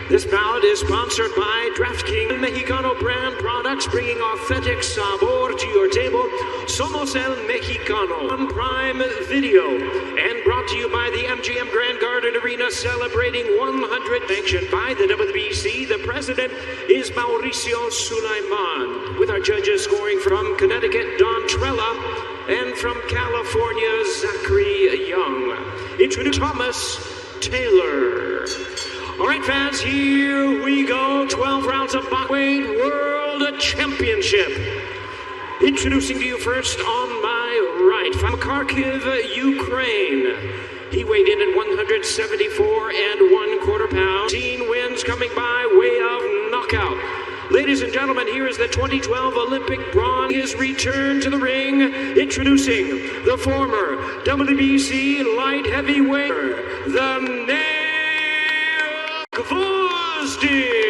This bout is sponsored by DraftKings Mexicano brand products, bringing authentic sabor to your table. Somos el Mexicano on Prime Video, and brought to you by the MGM Grand Garden Arena, celebrating 100. Sanctioned by the WBC. The president is Mauricio Sulaiman, with our judges scoring from Connecticut, Don Trella, and from California, Zachary Young. Introduce Thomas Taylor. All right, fans, here we go. 12 rounds of boxing World Championship. Introducing to you first on my right, from Kharkiv, Ukraine. He weighed in at 174 1/4 pounds. 18 wins coming by way of knockout. Ladies and gentlemen, here is the 2012 Olympic bronze. His return to the ring. Introducing the former WBC light heavyweight, the Gvozdyk.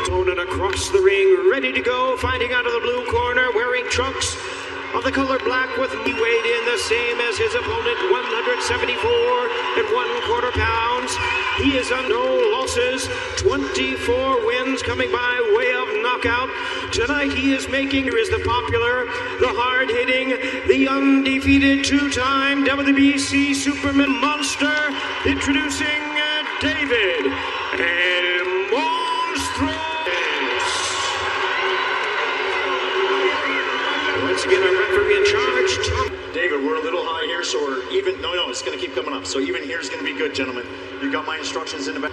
Opponent across the ring, ready to go, fighting out of the blue corner, wearing trunks of the color black, with me weighed in the same as his opponent, 174 1/4 pounds. He is on no losses, 24 wins coming by way of knockout. Tonight he is making, here is the popular, the hard-hitting, the undefeated two-time WBC Superman monster, introducing David El Monstruo. Once again, our referee in charge, Tom. David, we're a little high here, so we're even. No, it's going to keep coming up. So even here is going to be good, gentlemen. You got my instructions in the back.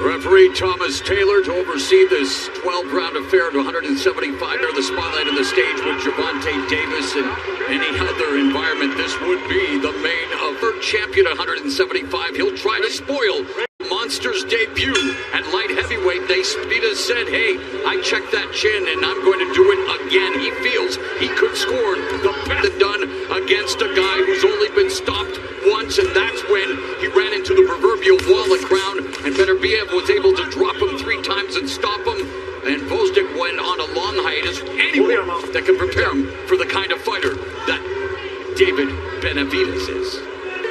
Referee Thomas Taylor to oversee this 12-round affair to 175. The spotlight on the stage with Gervonta Davis. In any other environment, this would be the main event. Champion at 175. He'll try to spoil Monster's debut at light heavyweight. Benavidez said, hey, I checked that chin and I'm going to do it again. He feels he could score the best done against a guy who's only been stopped once, and that's when he ran into the proverbial wall of ground, and Benavidez was able to drop him 3 times and stop him. And Gvozdyk went on a long hiatus. Anyone that can prepare him for the kind of fighter that David Benavidez is.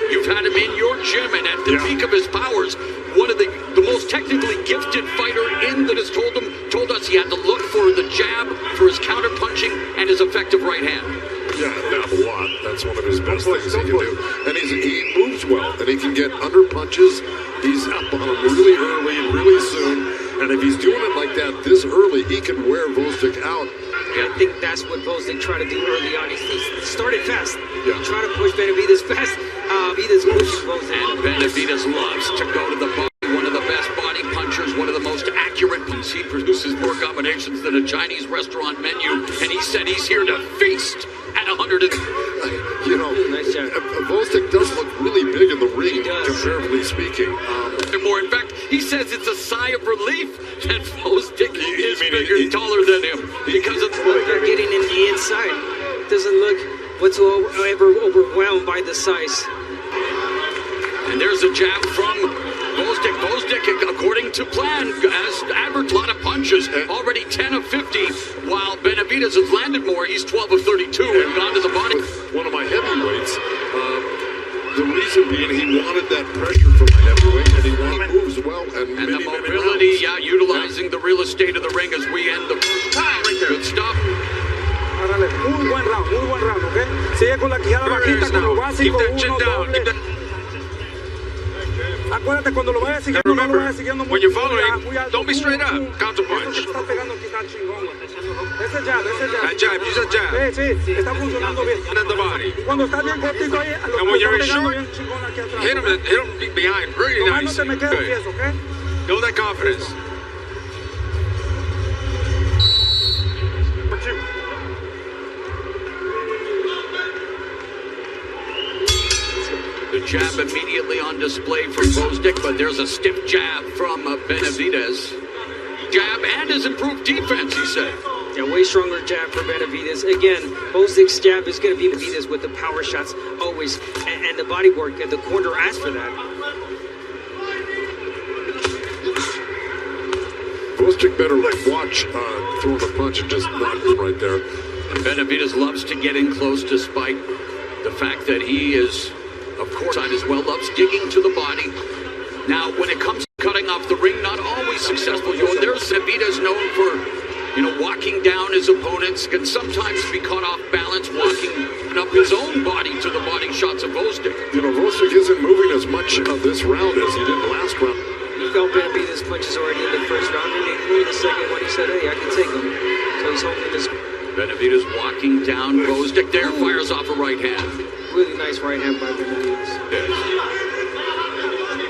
You've had him in your gym, and at the peak of his powers, one of the most technically gifted fighter in that has told us he had to look for the jab, for his counter punching, and his effective right hand. Yeah, that a lot. That's one of his best things he can do. And he moves well, and he can get under punches. He's up on him really early, really soon. And if he's doing it like that this early, he can wear Gvozdyk out. Yeah, I think that's what Gvozdyk tried to do early on. He started fast. Yeah. He tried to push Benavidez fast. Benavidez pushing Gvozdyk. And Benavidez loves to go to the body. One of the best body punchers, one of the most accurate ones. He produces more combinations than a Chinese restaurant menu. And he said he's here to feast at 100. You know, nice job. Gvozdyk does look really big in the ring, comparatively speaking. More, in fact, he says it's a sigh of relief that Gvozdyk is bigger, taller than him, because of they're getting in the inside. Doesn't look whatsoever overwhelmed by the size. And there's a jab from Gvozdyk. Gvozdyk, according to plan, has averaged a lot of punches, already 10 of 50, while Benavidez has landed more. He's 12 of 32 and gone to the body. One of my heavyweights, the reason being he wanted that pressure from my heavyweight, and he moves well. And the mobility, utilizing the real estate of the ring as we end the first time. Good stuff. Muy buen round, ¿ok? Sigue con la quijada bajita, con lo básico, uno, doble. Acuérdate, cuando lo vayas siguiendo, no lo vayas siguiendo when you're following, don't be straight up. Counter punch. Está pegando aquí, está chingón. Ese jab. That jab, use that jab. Sí, está funcionando bien. And at the body. Cuando está bien cortito ahí, and when you're in short, bien chingón aquí atrás. hit him behind, really Nomás nice. no te me quedes pies, ¿ok? Build that confidence. The jab immediately on display from Gvozdyk, but there's a stiff jab from Benavidez. Jab and his improved defense, he said. Yeah, way stronger jab for Benavidez. Again, Gvozdyk's jab is going to be Benavidez with the power shots always, and the body work, and the corner asked for that. Gvozdyk better watch throwing a punch and just not right there. And Benavidez loves to get in close, despite the fact that he is, of course, as well, loves digging to the body. Now, when it comes to cutting off the ring, not always successful. There's Benavidez known for, walking down his opponents, can sometimes be caught off balance, walking up his own body to the body shots of Gvozdyk. Gvozdyk isn't moving as much of this round as he did last round. He felt Benavidez punches already in the first round, and in the second one he said, hey, I can take him. So he's holding this. Benavidez walking down Gvozdyk there, fires off a right hand. Really nice right hand by Benavidez.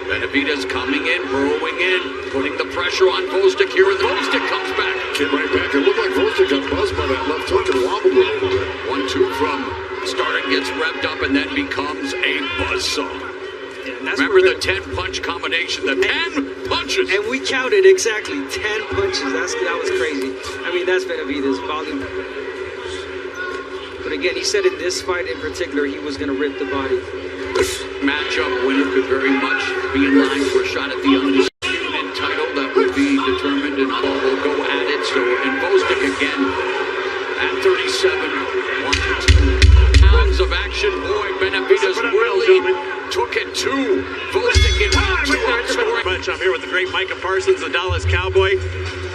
Benavidez coming in, burrowing in, putting the pressure on Gvozdyk here, and Gvozdyk comes back. Came right back. It looked like Gvozdyk got buzzed by that left hook and wobbled a little bit. 1-2 from starter, gets revved up, and then becomes a buzzsaw. Yeah, remember the 10-punch combination, the 10 punches. And we counted exactly 10 punches. That was crazy. I mean, that's Benavidez volume. But again, he said in this fight in particular, he was going to rip the body. Matchup winner could very much be in line for a shot at the undisputed title that would be determined, and all will go at it. So, and Gvozdyk again at 37, 1-2 pounds of action. Boy, Benavidez really took it to Gvozdyk in round 2. I'm here with the great Micah Parsons, the Dallas Cowboy.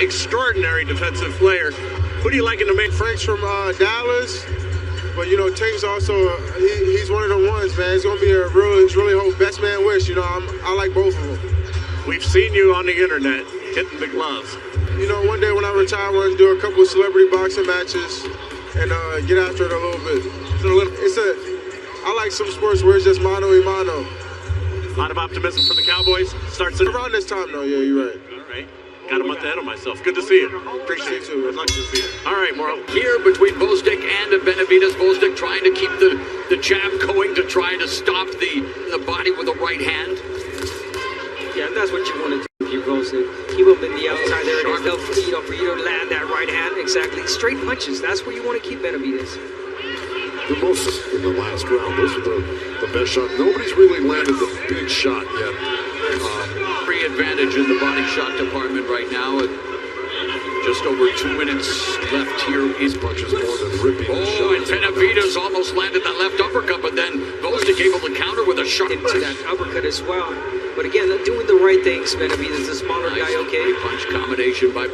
Extraordinary defensive player. Who do you like in the main? Frank's from Dallas. But, Tank's also, he's one of the ones, man. It's going to be he's really hope best man wish. I like both of them. We've seen you on the internet hitting the gloves. One day when I retire, I want to do a couple of celebrity boxing matches and get after it a little bit. I like some sports where it's just mano a mano. A lot of optimism for the Cowboys. Starts around this time, though. Yeah, you're right. All right. Got a month ahead of myself. Good to see you. Appreciate you. Good luck to see you. All right, Morrow. Here between Gvozdyk and Benavidez. Gvozdyk trying to keep the jab going to try to stop the body with a right hand. Yeah, that's what you want to do if you're Gvozdyk. Keep him in the outside there. And for you to land that right hand. Exactly. Straight punches. That's where you want to keep Benavidez. The most in the last round. Those are the best shots. Nobody's really landed the big shot yet. Free advantage in the body shot department right now. Just over 2 minutes left here. His punches more than ripping. And Benavidez almost landed that left uppercut, but then Gvozdyk able to counter with a sharp into that uppercut as well. But again, they're doing the right things. Benavidez, a smaller guy, okay. Punch combination by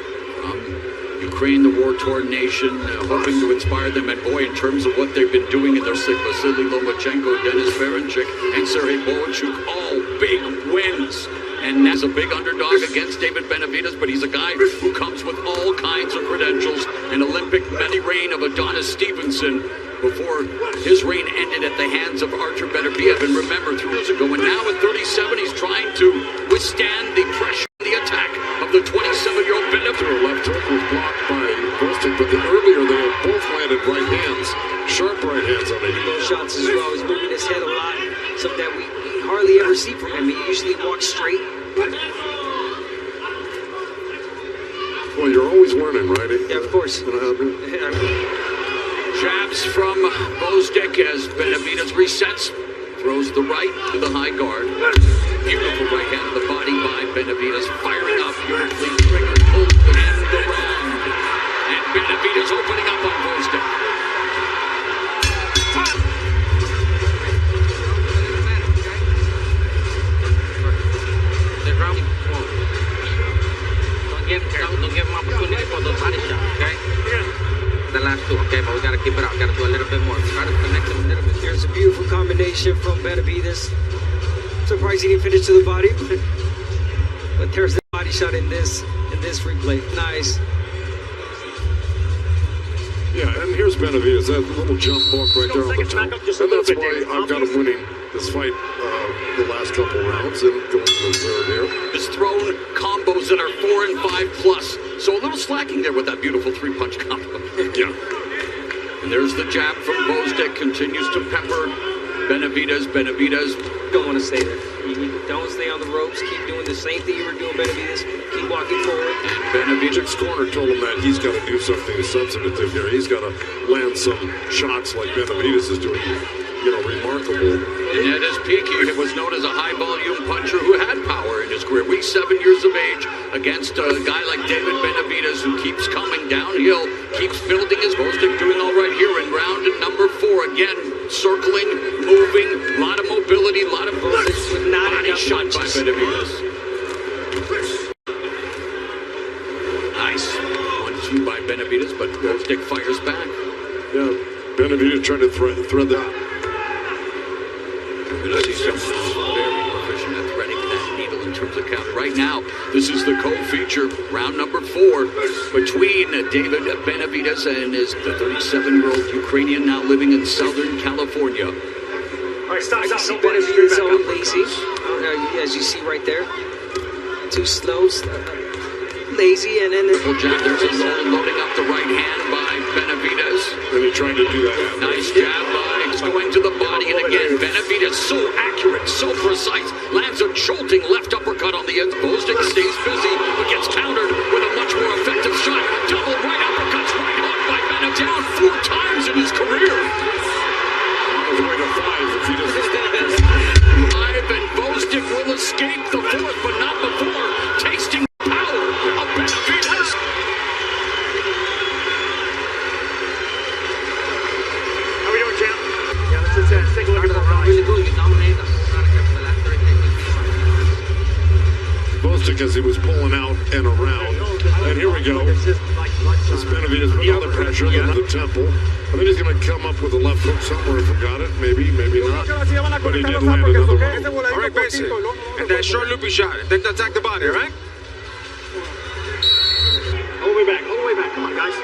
Ukraine, the war-torn nation, hoping to inspire them. And boy, in terms of what they've been doing in their sick, Vasily Lomachenko, Denis Ferenchik, and Sergey Bohachuk, all big wins. And as a big underdog against David Benavidez, but he's a guy who comes with all kinds of credentials. An Olympic medal reign of Adonis Stevenson before his reign ended at the hands of Artur Beterbiev. And remember, 3 years ago, and now at 37, he's trying to withstand the pressure, the attack of the 27-year-old Benavidez. The left hook was blocked by Gvozdyk, but earlier they had both landed right hands, sharp right hands on it. Those shots as well. He's moving his head a lot, something that we hardly ever see from him. He usually walks straight. Well, you're always learning, right? Yeah, of course. Jabs from Gvozdyk as Benavidez resets, throws the right to the high guard. Beautiful right hand to the body by Benavidez, firing up beautifully, trigger pull to end the round. And Benavidez opening up on Gvozdyk. Don't give him opportunity for those body shots, okay? The last 2, okay, but we gotta keep it out. Gotta do a little bit more. Try to connect him a little bit. Here's a beautiful combination from Benavidez. Surprised he didn't finish to the body, but there's the body shot in this replay. Nice. Yeah, and here's Benavidez, that little jump block right there on the toe. And that's why I've got him winning this fight the last couple rounds and going to the third here. Has thrown combos that are 4 and 5 plus. So a little slacking there with that beautiful 3-punch combo. Yeah. And there's the jab from Gvozdyk, continues to pepper Benavidez. Don't want to stay there. You don't stay on the ropes. Keep doing the same thing you were doing, Benavidez. Keep walking forward. And Benavidez's corner told him that he's got to do something substantive here. He's got to land some shots like Benavidez is doing. Remarkable. And at his peak, he was known as a high-volume puncher who had power in his career. He's 7 years of age. against a guy like David Benavidez, who keeps coming downhill, keeps building his Gvozdyk, doing all right here in round number 4. Again, circling, moving, a lot of mobility, a lot of body shot by Benavidez. Nice 1-2 by Benavidez, but Gvozdyk fires back. Yeah, Benavidez trying to thread that. He's very proficient at threading that needle in terms of count. Right now, this is the co-feature, round number 4, between David Benavidez and the 37-year-old Ukrainian now living in Southern California. All right, stop. I see Benavidez so lazy, as you see right there. Too slow, lazy, and then Jab, there's a loading up the right hand by Benavidez. And he's trying to do that. Nice jab by going to the body, and again, Benavidez so accurate, so precise, lands a jolting left uppercut on the end. Gvozdyk stays busy, but gets countered with a much more effective shot. Double right uppercuts, right hook by Benavidez, down 4 times in his career. On his way to 5 if he doesn't stop this. 5, and Gvozdyk will escape the 4th, but not before tasting the power of Benavidez. How we doing, champ? Yeah, let's take a look at the rise. Really good. You dominated the whole product for the last 30 days. Gvozdyk as he was pulling out and around. And here we go. This Benavidez put all the pressure on the temple. I think he's going to come up with a left hook somewhere. I forgot it. Maybe not. But he did land another one. All right, basic. And that short loopy shot. And then attack the body, all right? All the way back. Come on, guys.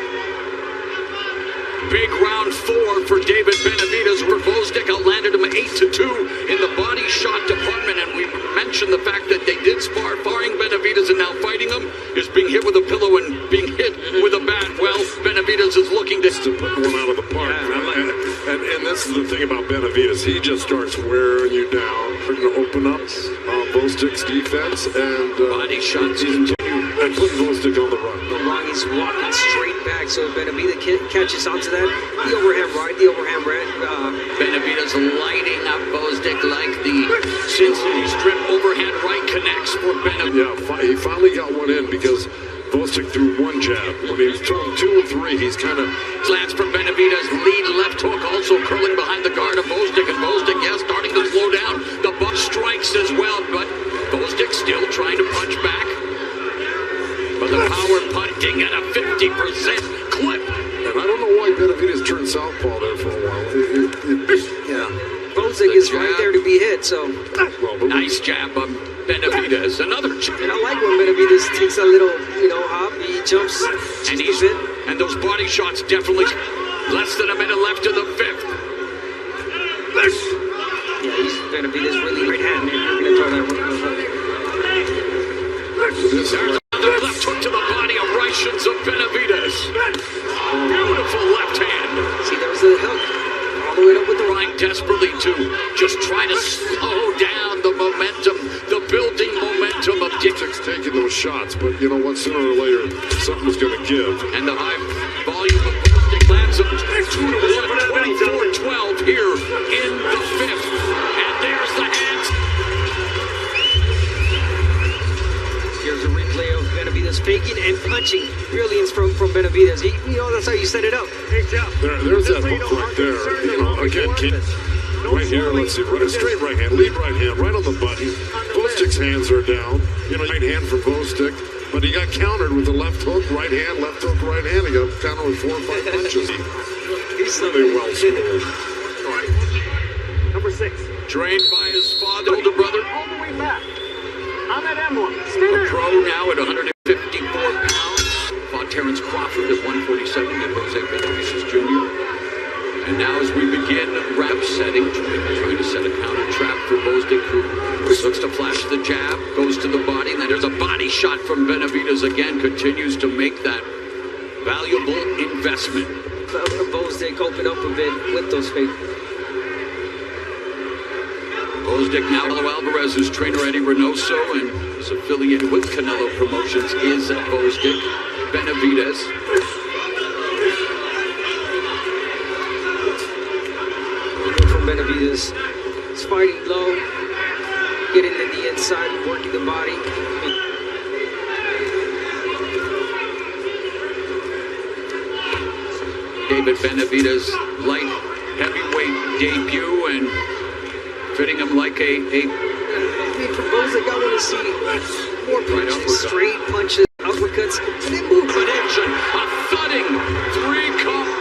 Big round 4 for David Benavidez. For Gvozdyk outlanded him 8-2 in the body shot department, and we mentioned the fact that they did spar, barring Benavidez, and now fighting him is being hit with a pillow and being hit with a bat. Well, Benavidez is looking to put one out of the park. And this is the thing about Benavidez. He just starts wearing you down. We're going to open up Gvozdyk's defense and body shots continue. And put Gvozdyk on the run. He's walking straight back, so Benavidez catches onto that. The overhand right. Benavidez lighting up Gvozdyk like the Cincinnati strip. Overhand right connects for Benavidez. Yeah, he finally got one in because Gvozdyk threw one jab. When he was throwing 2 and 3, he's kind of... Slants from Benavidez, lead left hook, also curling behind the guard of Gvozdyk. And Gvozdyk, starting to slow down. The buck strikes as well, but Gvozdyk still trying to punch back. But the power punting at a 50% clip. And I don't know why Benavidez turned southpaw there for a while. Gvozdyk is right there to be hit, so... Nice jab of Benavidez. Another jab. And I like when Benavidez takes a little, hop. He jumps and he's in. And those body shots definitely... Less than a minute left in the 5th. Yeah, Benavidez really right hand. You're going to throw that There's another left hook to the body of Ryshans of Benavidez. Beautiful left hand. See, there was a hook. All the way up with the trying desperately to just try to slow down the momentum, the building momentum of Gvozdyk taking those shots, but you know what? Sooner or later, something's going to give. And the high volume of Gvozdyk lands him 2-1, 24-12 here in the 5th. And there's the hands. Here's a replay of Benavidez faking and punching. Brilliance from Benavidez. That's how you set it up. There's that hook right there. Again, right here, let's see, straight right hand, lead right hand, right on the button. Gvozdyk's hands are down. Right hand for Gvozdyk, but he got countered with the left hook, right hand, left hook, right hand. He got countered with 4 or 5 punches. He's really well scored. Number 6. Trained by his father, older brother. All the way back. On that emblem. A pro now at 154 pounds. Fought Terrence Crawford at 147 at Jose Benavidez Jr. And now as we begin rep setting, trying to set a counter trap for Gvozdyk, who looks to flash the jab, goes to the body, and then there's a body shot from Benavidez again, continues to make that valuable investment. Gvozdyk open up a bit with those fakes. Gvozdyk now, Alvarez, who's trainer Eddie Reynoso and is affiliated with Canelo Promotions, is Gvozdyk. Benavidez. From Benavidez, he's fighting low, getting to the inside, working the body. David Benavidez light heavyweight debut and fitting him like a I mean, for Gvozdyk, I want to see more punches, straight punches, uppercuts, and then move. connection, a thudding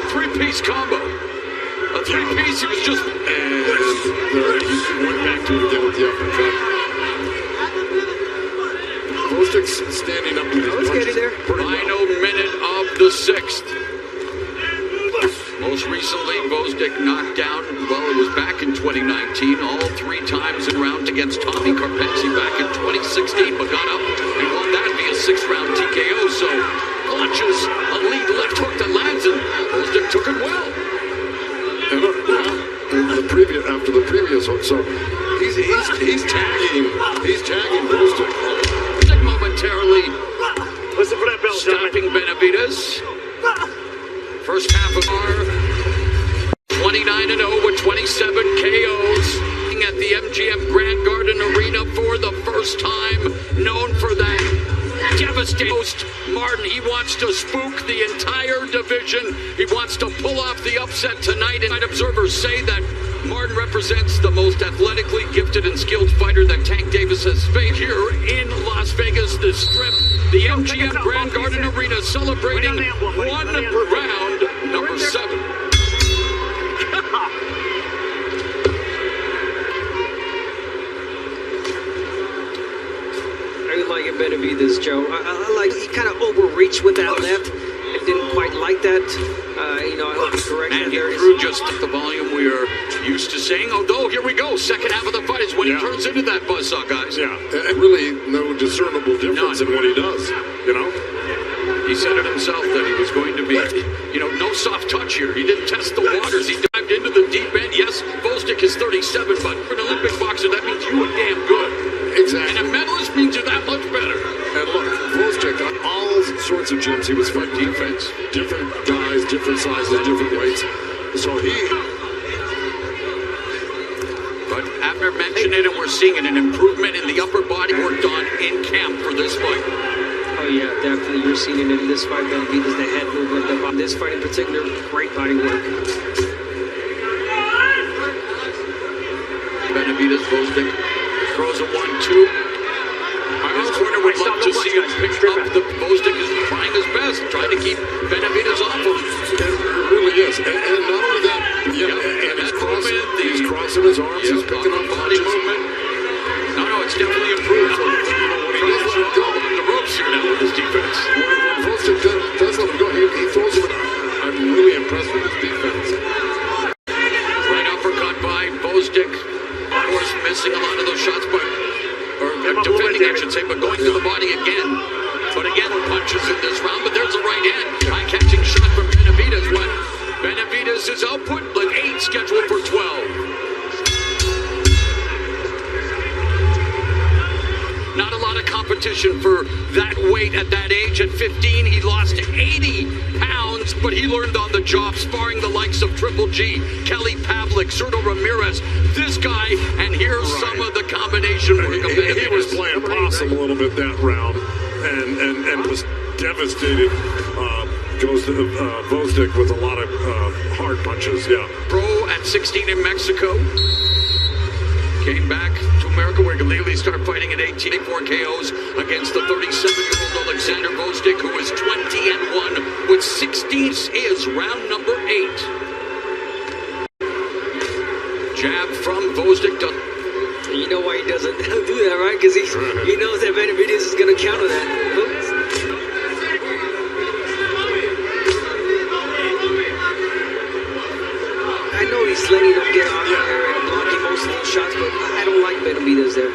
three-piece combo. A three-piece, he was just... And there he went back to it again with the uppercut. Gvozdyk's standing up to these punches. Final minute of the 6th. Most recently, Gvozdyk knocked down, well, it was back in 2019, all 3 times in round against Tommy Karpenzi back in 2016, but got up and won that via 6th-round TKO. So launches a lead left hook that lands, and Gvozdyk took it well. And after the previous hook, so he's tagging Gvozdyk. Momentarily stopping Benavidez. First half of our 29-0 with 27 KOs at the MGM Grand Garden Arena for the first time. Known for that devastating host, Martin. He wants to spook the entire division. He wants to pull off the upset tonight. And observers say that Martin represents the most athletically gifted and skilled fighter that Tank Davis has faced here in Las Vegas, the Strip, the MGM Grand Garden Arena, celebrating one round number 7. I like it, Benavidez, Joe. I like he kind of overreached with that left. I didn't quite like that. I hope you correct that. And he threw just the volume we are used to saying. Although, here we go. Second half of the fight is when he turns into that buzzsaw, guys. Yeah, and really no discernible difference in what he does, He said it himself that he was going to be, no soft touch here. He didn't test the waters. He dived into the deep end. Yes, Gvozdyk is 37, but for an Olympic boxer, that means you are damn good. Exactly. And a medalist means you're that much better. And look, Gvozdyk on all sorts of gyms, he was fighting defense. Different guys, different sizes, different weights. So But after mentioning it, we're seeing an improvement in the upper body worked on in camp for this fight. Oh yeah, definitely. You're seeing it in this fight. Benavidez, the head movement. This fight in particular, great body work. Benavidez, Gvozdyk throws a 1-2. His corner would love to see him pick up the Gvozdyk is trying his best, trying to keep Benavidez off him. it really is. And not only that, and he's crossing his arms, he's picking up body movement. No, it's definitely improved. He does let him go. The ropes here now with his defense. When Gvozdyk does let him go, he throws him. I'm really impressed with his defense. Right uppercut by Gvozdyk. Of course, missing a lot of those shots, defending, I should say, but going to the body again. But again, punches in this round, but there's a right hand. Eye-catching shot from Benavidez. When Benavidez's output, like 8, scheduled for 12. Not a lot of competition for that weight at that age. At 15, he lost 80 pounds, but he learned on the job, sparring the likes of Triple G, Kelly Pavlik, Zurdo Ramirez, this guy, and here's some of the combination work of Benavidez. He was playing possum a little bit that round, and was devastating Gvozdyk with a lot of hard punches, Pro at 16 in Mexico. Came back to America where he could legally start fighting at 18, 4 KOs against the 37-year-old Alexander Gvozdyk, who is 20-1 with 16. Is round number 8. Jab from Gvozdyk. You know why he doesn't do that, right? Because he knows that Benavidez is going to counter that. I know he's letting him get on there and blocking most of those shots, but I don't like Benavidez there.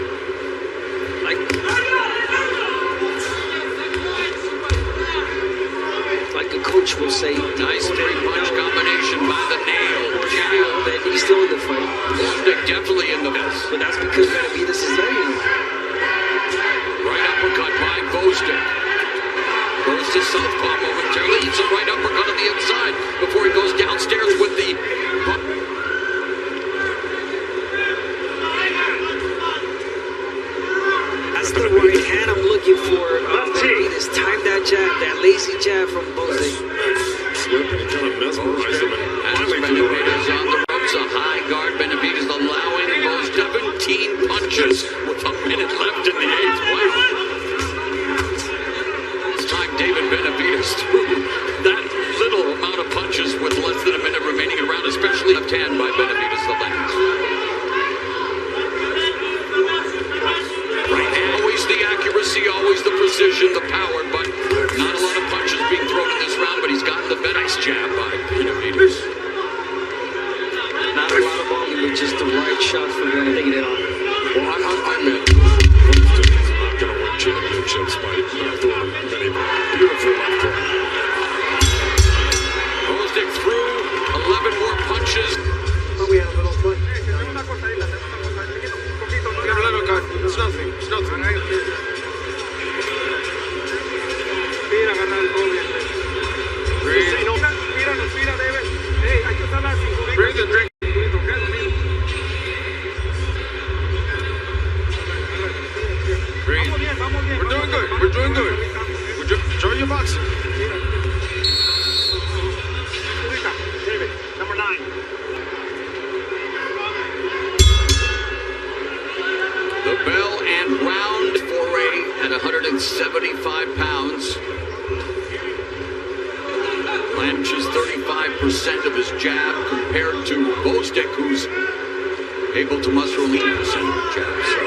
Like the coach will say, nice 3-punch combination by the nail. That he's still in the fight. Gvozdyk definitely in the mess. But that's because Benavidez is letting him. Right uppercut by Gvozdyk. Goes to southpaw momentarily. It's a right uppercut on the inside before he goes downstairs with the... That's the right hand I'm looking for. Benavidez time that jab, that lazy jab from Gvozdyk. slip, and he kind of mesmerized him. And As Benavidez on the ropes, a high guard. Benavidez allowing those 17 punches with a minute left in the 8th. Wow. It's time David Benavidez threw that little amount of punches with less than a minute remaining in the round, especially left hand by Benavidez, the lance. Right hand, always the accuracy, always the precision, the power, but not a lot of punches being thrown in this round, but he's gotten the nice jab by Benavidez. Not a lot of volume, but just the right shot for Benavidez. Well, I meant Gvozdyk is not going to win championships by not throwing many beautiful left hook. Gvozdyk threw 11 more punches. We had a little fun. Get a little cut. It's nothing. It's nothing. Mira, agarrar el doble. Breathe. Si no, respira, David. Hey, hay que usar la cinturita. Breathe and drink. Breathe. Vamos bien. We're doing good. We're doing good. Enjoy your boxing. David, number 9. The bell and round foray at 175 pounds. Manages 35% of his jab compared to Gvozdyk, who's able to muster only 8% of the jab. So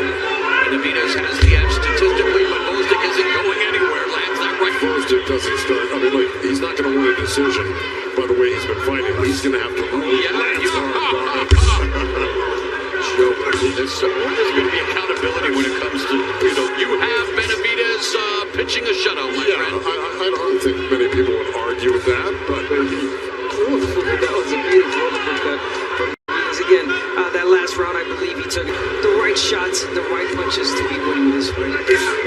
Benavidez has the edge statistically, but Gvozdyk isn't going anywhere. Lands that right. Gvozdyk doesn't start. I mean, like, he's not going to win a decision by the way he's been fighting. He's going to have to move. There's going to be accountability when it comes to, you have Benavidez pitching a shutout, my friend. I don't think many people would argue with that, but That was a beautiful uppercut from Benavidez. Again, that last round, I believe he took the right shots, the right punches to be winning this fight.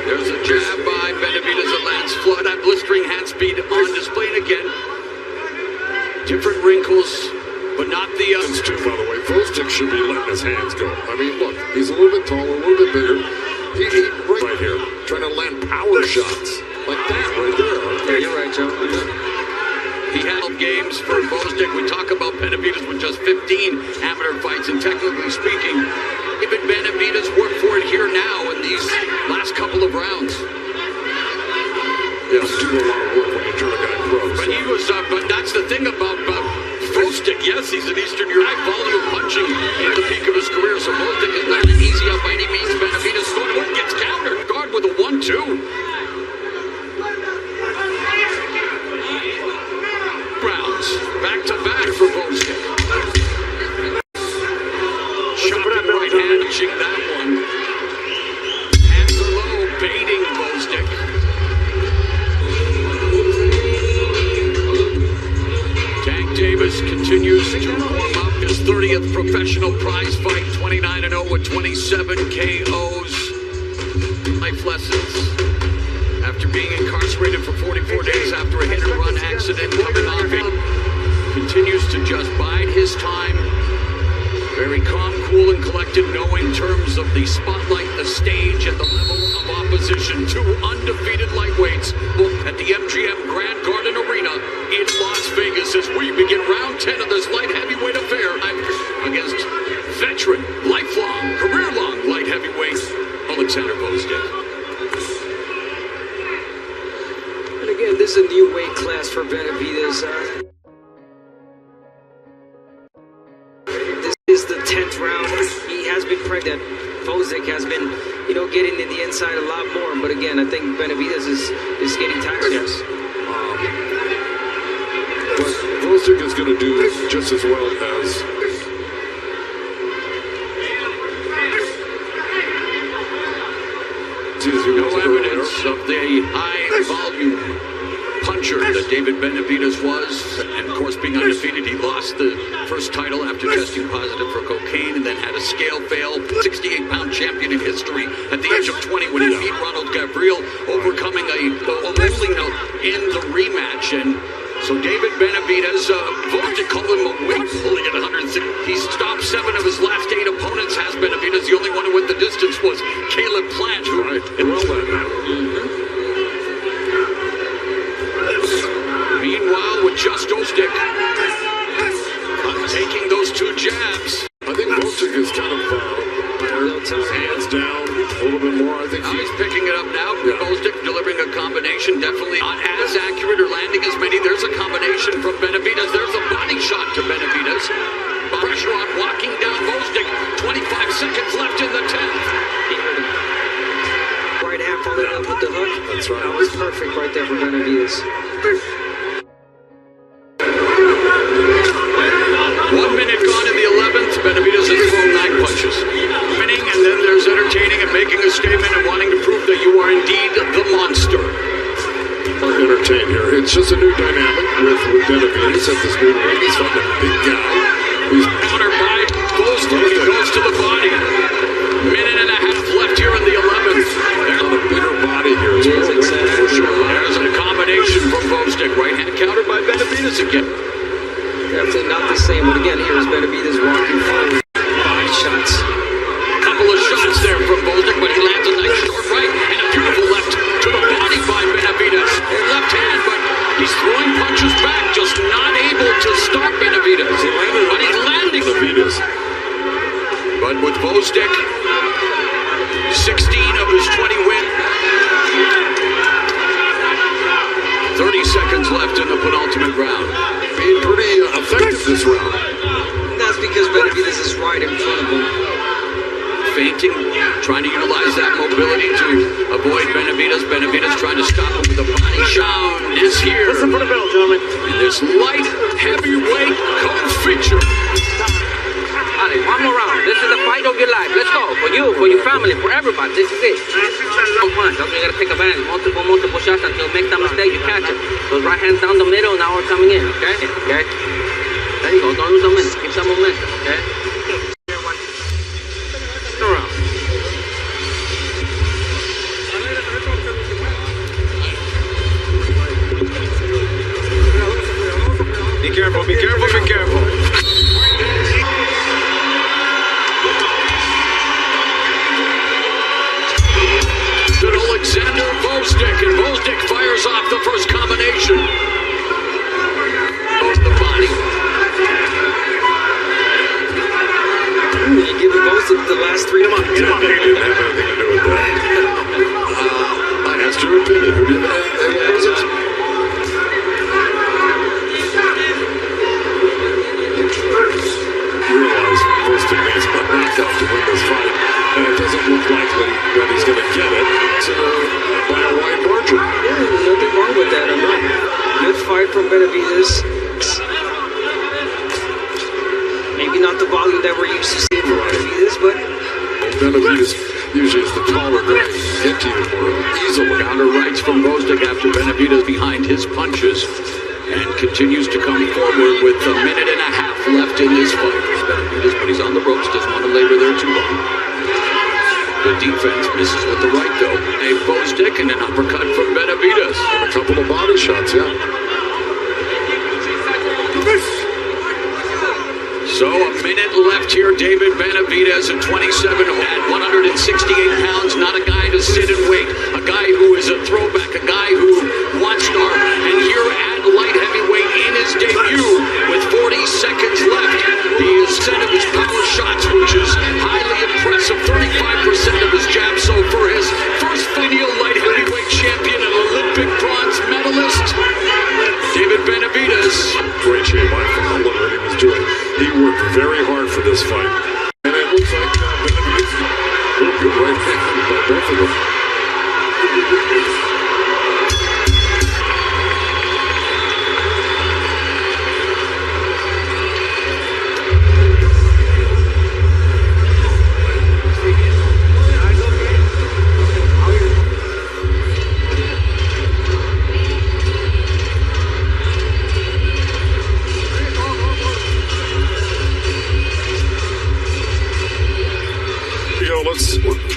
There's a jab by Benavidez that lands flat at blistering hand speed on display. And again, different wrinkles, but not the too, by the way. Gvozdyk should be letting his hands go. I mean, look, he's a little bit taller, a little bit bigger. He right here, trying to land power shots like that right there. Yeah, you're right, Joe. He handled games for Gvozdyk. We talk about Benavidez with just 15 amateur fights, and technically speaking, even Benavidez worked for it here now in these last couple of rounds. Yeah, do a lot of work when you turn a guy pro. But he was, but that's the thing about Gvozdyk. Yes, he's an Eastern Europe volume punching at the peak of his career, so Gvozdyk is not an easy up by any means. Benavidez gets countered. Guard with a 1-2. Rounds back to back for Gvozdyk. Shocking right hand, reaching that one. Hands are low, baiting Gvozdyk. Tank Davis continues to warm up his 30th professional prize fight, 29-0 with 27 KOs. Life lessons. After being incarcerated for 44 days after a hit-and-run accident, coming off it, continues to just bide his time. Very calm, cool, and collected, knowing terms of the spotlight, the stage, and the level of opposition. 2 undefeated lightweights, both at the MGM Grand Garden Arena in Las Vegas as we begin round 10 of this light heavyweight affair against veteran, lifelong, career-long light heavyweight Alexander Gvozdyk. Again, this is a new weight class for Benavidez. This is the 10th round. He has been pregnant. Gvozdyk has been, getting in the inside a lot more. But again, I think Benavidez is getting tired. Yes. But Gvozdyk is going to do just as well as. No evidence of the high volume puncher that David Benavidez was. And of course, being undefeated, he lost the first title after testing positive for cocaine and then had a scale fail. 68-pound champion in history at the age of 20 when he beat Ronald Gabriel, overcoming a ruling in the rematch. And so David Benavidez, Gvozdyk called him a weight bully at 106. He stopped 7 of his last 8 opponents. Has Benavidez. The only one who went the distance was Caleb Plant, who Meanwhile, with just Gvozdyk definitely not as accurate or landing as many. There's a combination from Benavidez. There's a body shot to Benavidez. Pressure on walking down Gvozdyk. 25 seconds left in the 10th. Right hand followed up with the hook. That's right. That was perfect right there for Benavidez. 1 minute gone in the 11th. Benavidez has thrown 9 punches. Winning, and then there's entertaining and making a statement and wanting to prove that you are indeed the monster. Entertain here. It's just a new dynamic with Benavidez at this new ring. He's fighting a big guy. He's countered by Gvozdyk. He goes to the body. Minute and a half left here in the 11th. There's a bigger body here. For sure. There's a combination from Gvozdyk. Right hand countered by Benavidez again. Definitely not the same, but again, here's Benavidez walking forward. Body shots. Couple of shots there from Gvozdyk, but he lands a nice short right and a beautiful left to the body by Benavidez. Left hand, but he's throwing punches back, just not able to stop Benavidez. But he's landing. Benavidez. But with Gvozdyk, 16 of his 20 win. 30 seconds left in the penultimate round. Being pretty effective this round. That's because Benavidez is right in front of him. Feinting, trying to utilize that mobility to avoid Benavidez. Benavidez trying to stop him with a body shot. Is here. Listen for the bell, gentlemen. In this light heavyweight co-feature. Allez, one more round. This is the fight of your life. Let's go. For you, for your family, for everybody. This is it. One punch. That's what you gotta take advantage. Multiple shots until you make that mistake, you catch it. Those right hands down the middle, now we're coming in, okay? Okay? There you go. Don't lose a minute. Keep that momentum, okay? Around. Be careful, be careful, be careful. Alexander Gvozdyk, and Gvozdyk fires off the first combination. Goes the body. You give Gvozdyk the last 3 months. He didn't have anything to do with that. I asked your opinion. Who did that? And what was it? You realize Gvozdyk needs a knockout to win this fight, and it doesn't look likely that he's going to get it by a wide margin. Yeah, there's nothing wrong with that. Good fight from Benavidez. Maybe not the volume that we're used to seeing from Benavidez, but Benavidez usually is the taller guy. Get to you more easily. Counter rights from Gvozdyk after Benavidez behind his punches and continues to come forward with a minute and a half left in this fight. Benavidez, but he's on the ropes, doesn't want to labor there too long. The defense misses with the right, though. A Gvozdyk and an uppercut from Benavidez. And a couple of body shots, yeah. So a minute left here. David Benavidez at 27 at 168 pounds. Not a guy to sit and wait. A guy who is a throwback. A guy who wants star. And here at light heavyweight in his debut with 40 seconds left. He is 10 of his power shots, which is highly impressive. 35% of his jabs. So for his first lineal light heavyweight champion and Olympic bronze medalist, David Benavidez. Great shape. I followed what he was doing. He worked very hard for this fight. And it looks like Benavidez will be right back by both of them.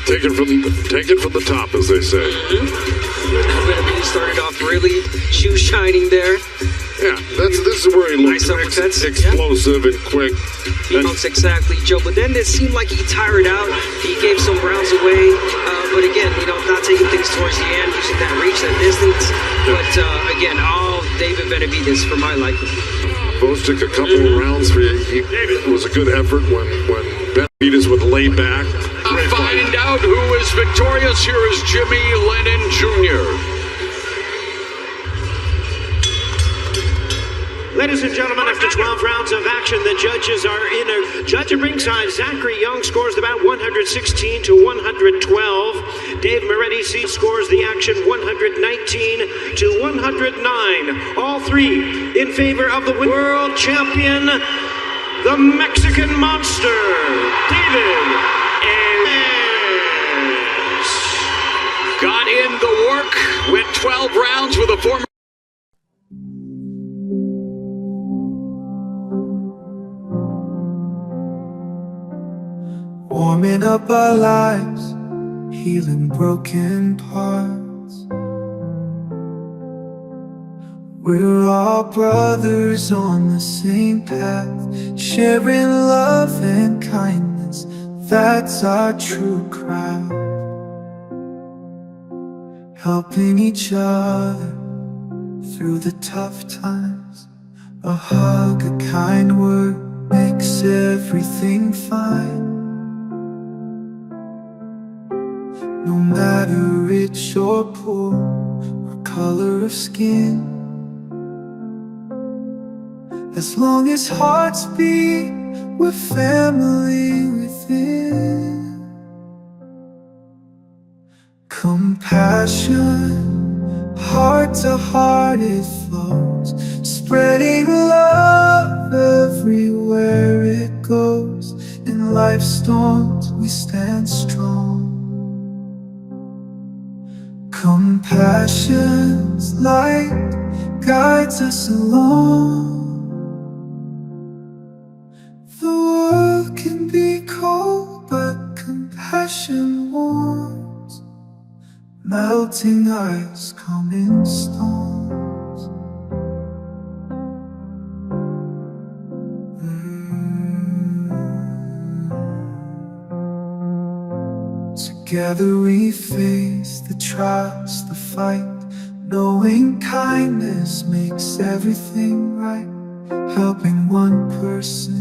Let's take it from the top, as they say. Benavidez started off really shoe shining there. Yeah, this is where he looks Nice explosive and quick. He knows exactly, Joe. But then it seemed like he tired out. He gave some rounds away. But again, not taking things towards the end, using that reach, that distance. But again, all David Benavidez for my liking. Gvozdyk a couple of rounds for you. It was a good effort when Benavidez would lay back. Find out who is victorious. Here is Jimmy Lennon Jr. Ladies and gentlemen, after 12 rounds of action, the judges are in a judge at ringside. Zachary Young scores the bout 116 to 112. Dave Benavidez scores the action 119 to 109. All three in favor of the world champion, the Mexican Monster, David. Got in the work, went 12 rounds with a former. Warming up our lives, healing broken parts. We're all brothers on the same path, sharing love and kindness, that's our true crowd. Helping each other through the tough times. A hug, a kind word makes everything fine. No matter rich or poor, or color of skin, as long as hearts beat, we're family within. Compassion, heart to heart it flows, spreading love everywhere it goes. In life's storms we stand strong. Compassion's light guides us along. The world can be cold, but compassion warms, melting ice, calming storms. Together we face the trials, the fight, knowing kindness makes everything right. Helping one person